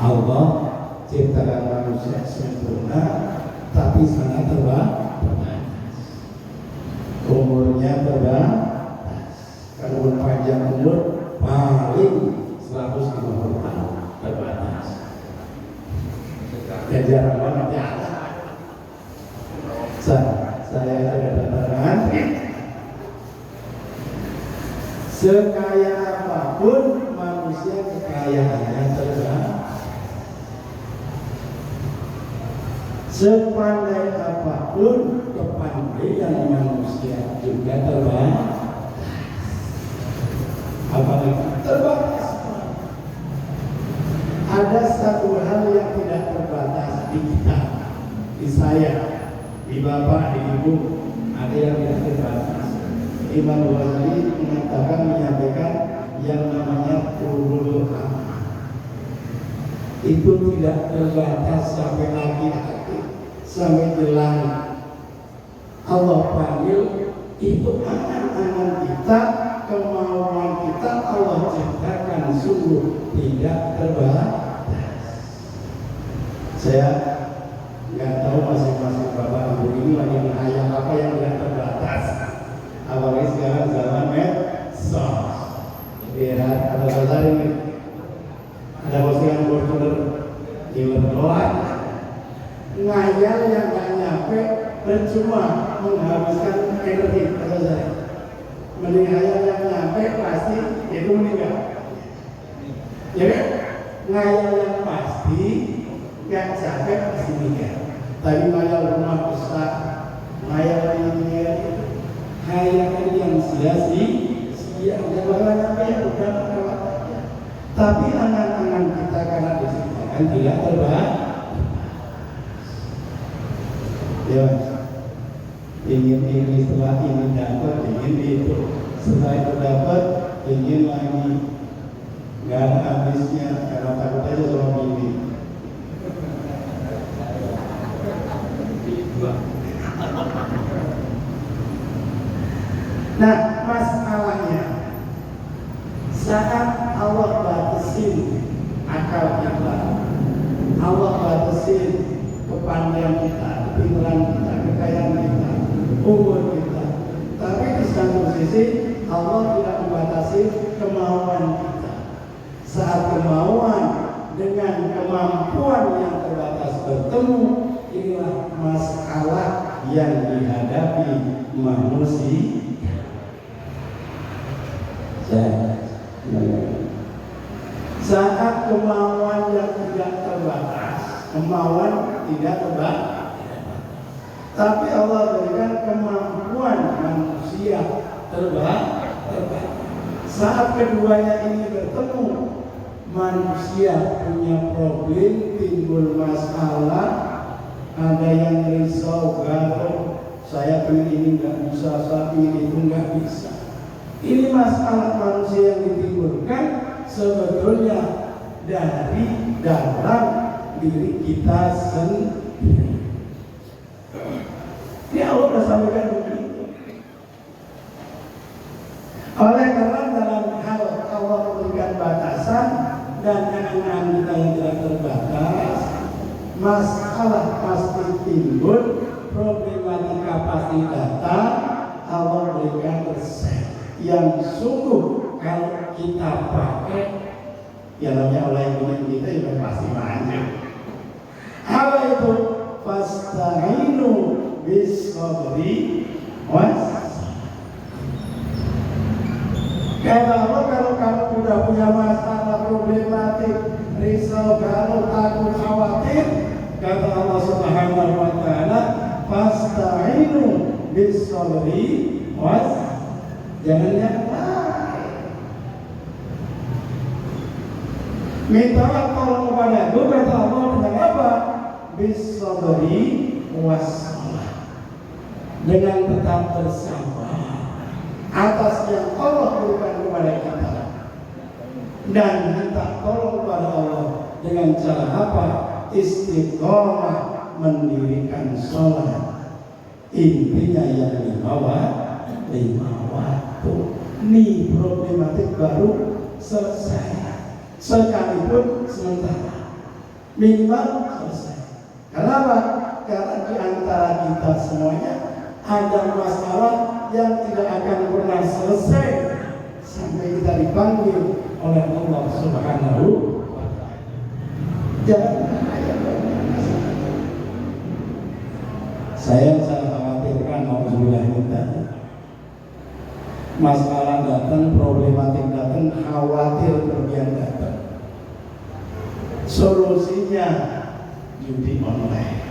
Allah ciptakan manusia sempurna, tapi sangat terbatas. Umurnya terbatas. Kalau panjang umur paling 150 tahun terbatas. Dan jarang banget ya. Saya ada keterangan. Sekaya apapun manusia, kekayaannya terbatas. Sepandai apapun kepandaian manusia juga terbatas. Apalagi terbatas. Ada satu hal yang tidak terbatas di kita, di saya, di bapak, di ibu, ada yang tidak terbatas. Imam Ghazali menyampaikan yang namanya ulul amal. Itu tidak terbatas sampai laki-laki, sampai jelang Allah panggil. Itu angan-angan kita, kemauan kita Allah ciptakan sungguh tidak terbatas. Saya nggak tahu masing-masing bapak ibu ini lagi menghayal apa yang tidak terbatas. Apalagi sekarang zaman medsos. Lihat ada saudara ini, ada postingan border di berdoa, ngayal yang nggak nyampe percuma menghabiskan energi. Kata saya, mending ngayal yang nyampe pasti itu meninggal. Jadi ngayal yang pasti nggak capek pasti meninggal. Tadi ngayal rumah besar, ngayal ini, ngayal yang sia-sia, nggak bakal nyampe ya udah. Tapi angan-angan kita karena disediakan tidak terbatas. Ya, ingin ini setelah ini dapat, ingin itu, setelah itu dapat, ingin lagi, nggak ada habisnya karena takut aja sama ini. Nah, masalahnya saat Allah batasin akal kita, Allah batasin kepandaian kita, kepintaran kita, kekayaan kita, umur kita. Tapi di satu sisi Allah tidak membatasi kemauan kita. Saat kemauan dengan kemampuan yang terbatas bertemu, inilah masalah yang dihadapi manusia. Saat kemauan yang tidak terbatas, kemauan tidak terbatas, tapi Allah berikan kemampuan manusia terbatas. Saat keduanya ini bertemu, manusia punya problem, timbul masalah, ada yang risau, galau, saya pengen ini nggak bisa, saya pengen itu nggak bisa. Ini masalah manusia yang ditimbulkan sebetulnya dari dalam diri kita sendiri. Ini Allah sudah sampaikan begitu. Oleh karena dalam hal Allah memberikan batasan dan angan-angan kita yang tidak terbatas, masalah pasti timbul, problematika pasti datang. Allah berikan resep yang sungguh kalau kita pakai, yang namanya oleh iman kita juga pasti maju. Apa itu? Fasta'inu bis-sabri was. Kata Allah, kalau kamu sudah punya masalah problematik, risau, galau, takut, khawatir, kata Allah Subhanahu wa Ta'ala, fasta'inu bis-sabri was. Jangan yang lain. Mintalah tolong kepada Aku, kata Allah, dengan apa? Bis-sabri was-salah. Dengan tetap bersabar atas yang Allah berikan kepada kita, dan minta tolong kepada Allah dengan cara apa? Istiqomah mendirikan sholat. Intinya yang lima waktu. Nih problematik baru selesai, sekalipun sementara. minimal selesai. Kenapa? Karena di antara kita semuanya ada masalah yang tidak akan pernah selesai sampai kita dipanggil oleh Allah Subhanahu wa Ta'ala. Jangan saya khawatirkan alhamdulillah kita masalah datang, problematik datang, khawatir kemudian datang. Solusinya judi online.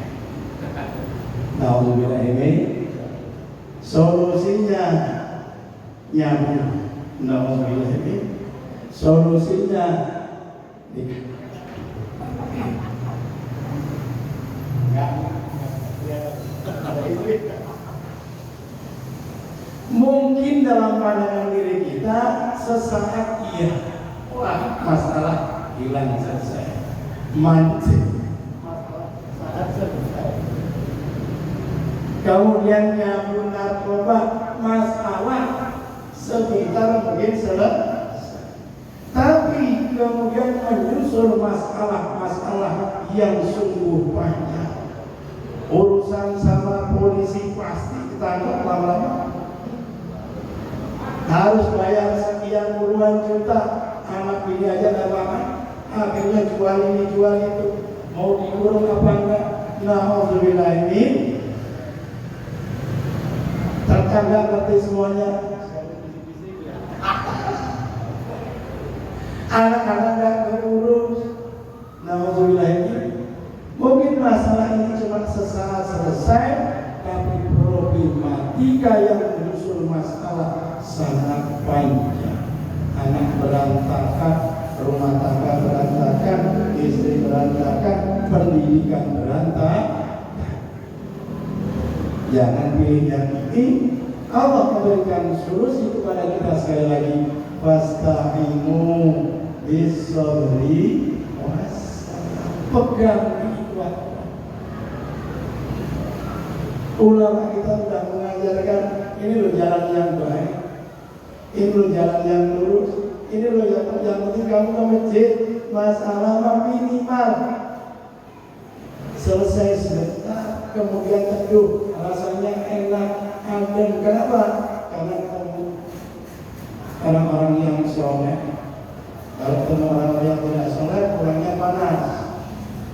Alhamdulillah ini solusinya nyambung. Alhamdulillah ini solusinya mungkin dalam pandangan diri kita sesaat iya, wah masalah hilang selesai, mancing masalah saat selesai. Kemudian nyambung narkoba, masalah sebentar mungkin selesai. Tapi kemudian menyusul masalah-masalah yang sungguh panjang. Urusan sama polisi pasti ketangkep lama-lama. Harus bayar sekian puluhan juta, anak bini aja gak makan. Akhirnya jual ini jual itu, mau dikurung apa enggak? Alhamdulillah ini terkadang ngerti semuanya. Anak-anak gak keurus. Alhamdulillah ini mungkin masalah ini cuma sesaat selesai, tapi problematika yang menyusul masalah sangat panjang. Anak berantakan, rumah tangga berantakan, istri berantakan, pendidikan berantakan. Jangan pilih yang ini. Allah memberikan solusi kepada kita sekali lagi. Fasta'inu bis-sabri was-sabar. Pegang kuat. Ulama kita sudah mengajarkan ini loh jalan yang baik, ini loh jalan yang lurus, ini loh yang penting kamu ke masjid, masalah minimal selesai sebentar, kemudian teduh, rasanya enak, adem. Kenapa? Karena kamu orang-orang yang soleh. Kalau ketemu orang yang tidak soleh, pulangnya panas.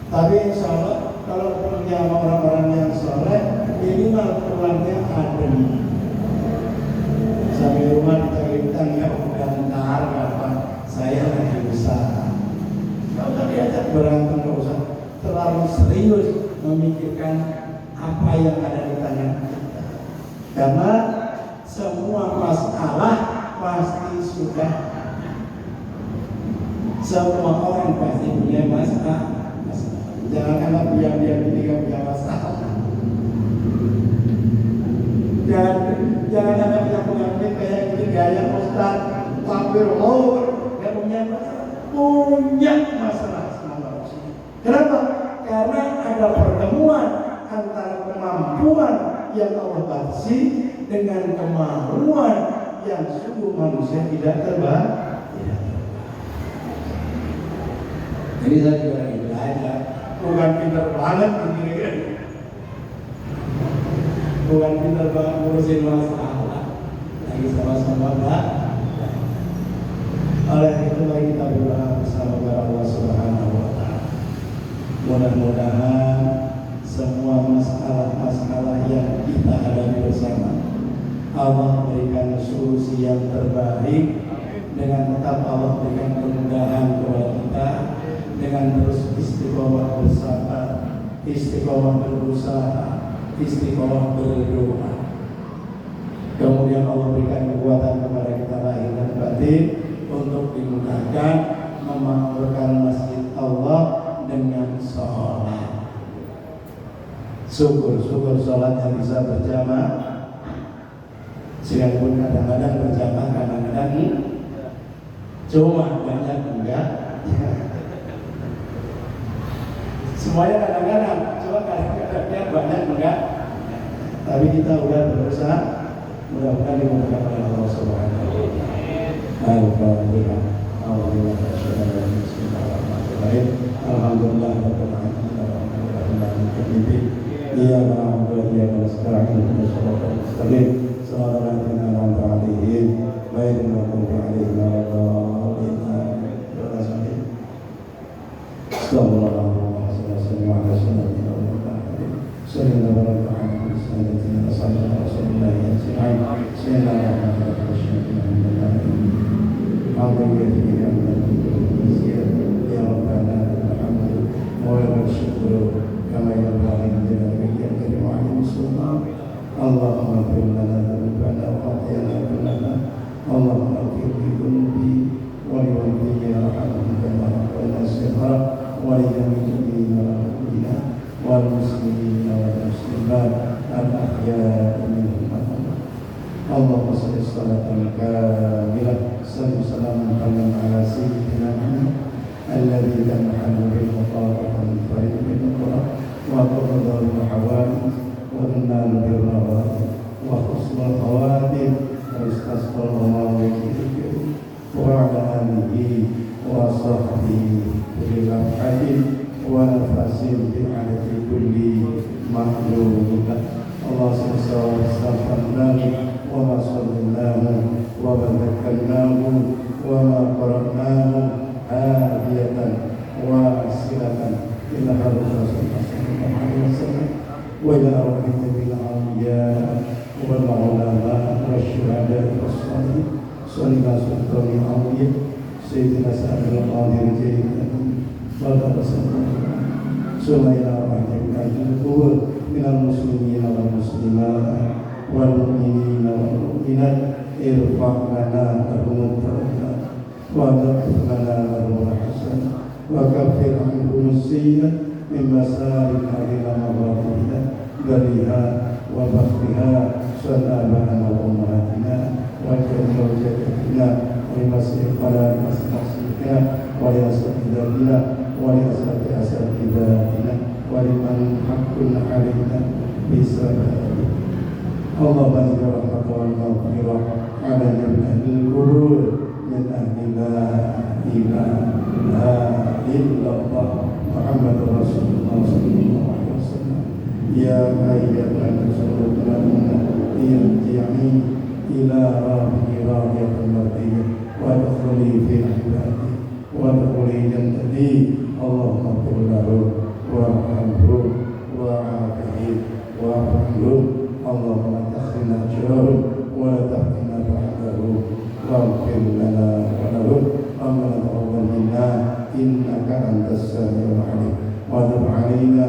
Tapi insya Allah kalau punya orang-orang yang soleh, minimal pulangnya adem. Sampai rumah kita ya bentar, kapan saya lagi usaha. Kalau usah diajak berantem, nggak usah terlalu serius memikirkan apa yang ada di tangan kita. Karena semua masalah pasti sudah, semua orang pasti punya masalah. Jangan anak diam-diam ini gak punya masalah. Jangan anak yang mengambil kayak ini gaya Ustaz Takbir Allah gak punya masalah. Punya masalah sama manusia. Kenapa? Karena ada pertemuan antara kemampuan yang Allah batasi dengan kemampuan yang sungguh manusia tidak terbatas. Jadi saya juga lagi belajar, bukan pintar banget begini, bukan pintar banget ngurusin masalah, lagi sama-sama belajar. Oleh itu lagi kita berdoa bersama kepada Allah Subhanahu wa Ta'ala. Mudah-mudahan semua masalah-masalah yang kita hadapi bersama Allah berikan solusi yang terbaik, dengan tetap Allah berikan kemudahan kepada kita, dengan terus istiqomah bersabar, istiqomah berusaha, istiqomah berdoa. Kemudian Allah berikan kekuatan kepada kita lahir dan batin untuk dimudahkan memakmurkan masjid Allah dengan sholat. Syukur sholat yang bisa berjamaah, sekalipun kadang-kadang berjamaah, kadang-kadang cuma banyak enggak. Semuanya kadang-kadang, cuma kadang-kadang banyak enggak. Tapi kita udah berusaha, mudah-mudahan dimudahkan oleh Allah Subhanahu wa Ta'ala. Alhamdulillah. Alhamdulillah. Alhamdulillah. Alhamdulillah rabbil alamin arrahmanir rahim iyyaka na'budu wa iyyaka nasta'in ihdinas siratal mustaqim siratal ladzina an'amta 'alaihim ghairil maghdubi 'alaihim waladdallin. Sallallahu alaihi wasallam. Allahumma ighfir lana dzunubana wa khatayana kullana Allahumma ighfir li dhunubi wa li walidayya warhamhum kama rabbayana shighara wa li jami'il mu'minina wal muslimina wal muslimat al ahya'i minhum Allahumma salli salatan kamilah salli salaman kamilan ala sayyidina Muhammad alladhi lam yahlu bil mutaraqan farid bin qura wa qadar al hawadith وَإِنَّا لِلرَّغَائِ وَحُسْنِ الْخَوَاتِمِ وَإِسْتَسْقَى الْغَمَامِ وَعَلَى آلِهِ وَصَحْبِهِ بِالْأَفْعَالِ وَنَفَسٍ بِعَدَدِ كُلِّ مَخْلُوقٍ اللهم صل وسلم وما صليناه وما ذكرناه وما قرأناه هادية واسلة إلى حضرة رسول الله صلى الله عليه وسلم وإلى أرواح جميع الأنبياء والعلماء والشهداء والصالحين صلى سلطان الأولياء سيدنا سعد القادر جيدا وقد صلى إلى أرواح جميع القبور من المسلمين والمسلمات والمؤمنين والمؤمنات ارفع لنا لهم الدرجات وتغفر لنا لهم الحسن وكفر عنهم السيئات من مسارك إلى مغاربها برها وبحرها سلامنا وأمهاتنا وجل وجدتنا ولمسيحنا ولمسيحنا ولأساتذتنا ولأساتذتنا ولمن حق علينا بسببه اللهم بارك رحمة والمغفرة على جميع القبور من أهل لا إله إلا الله محمد رسول الله صلى الله عليه وسلم يا أيها المسلمون ارجعي إلى ربك راضية مرضية وادخلي في عبادي وادخلي جنتي اللهم اغفر له وارحمه وعافه واعف عنه اللهم لا تخزنا أجره ولا تفتنا بعده واغفر لنا وله ربنا تقبل منا إنك أنت السميع العليم وتب علينا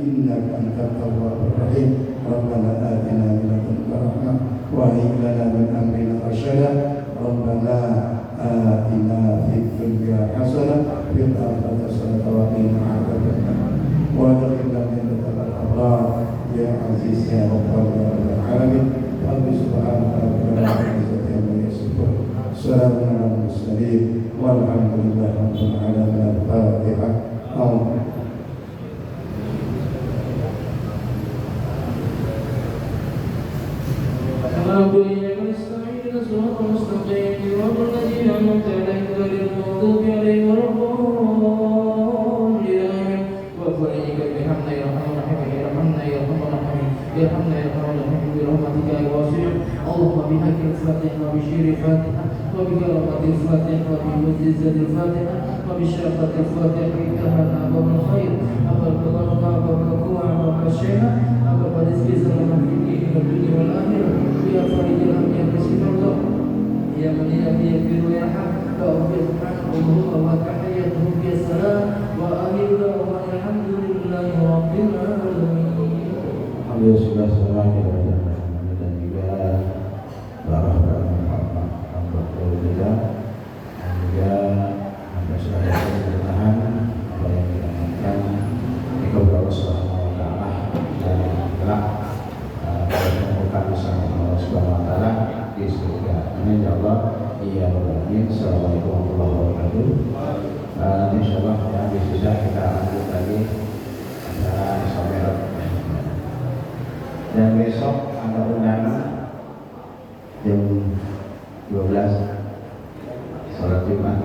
إنك أنت التواب الرحيم ربنا آتنا من لدنك رحمة وهب لنا من أمرنا رشدا ربنا آتنا في الدنيا حسنة في الآخرة حسنة وقنا عذاب النار وادخلنا من الأبرار يا عزيز يا غفار يا رب العالمين رب سبحانك رب العزة عما يصفون سلام على المرسلين والحمد لله رب العالمين. الفاتحة. اللهم بحق الفاتحة وبشير الفاتحة وبكرامة الفاتحة وبمعجزة الفاتحة وبشرفة الفاتحة كما أبواب الخير أبواب الرحمة أبواب القوة أبواب الشيخة أبواب الرزق سلامة في الدين والدنيا والآخرة يا فارج الهم يا كشف الله يا من يغفر ويرحم وأغفر سبحانه وتعالى وتحيته في السلام وآخر دعوانا الحمد لله رب العالمين. Assalamualaikum warahmatullahi wabarakatuh. Insyaallah ya bisa kita lanjut lagi acara Isra dan besok ada undangan jam 12 sholat Jumat.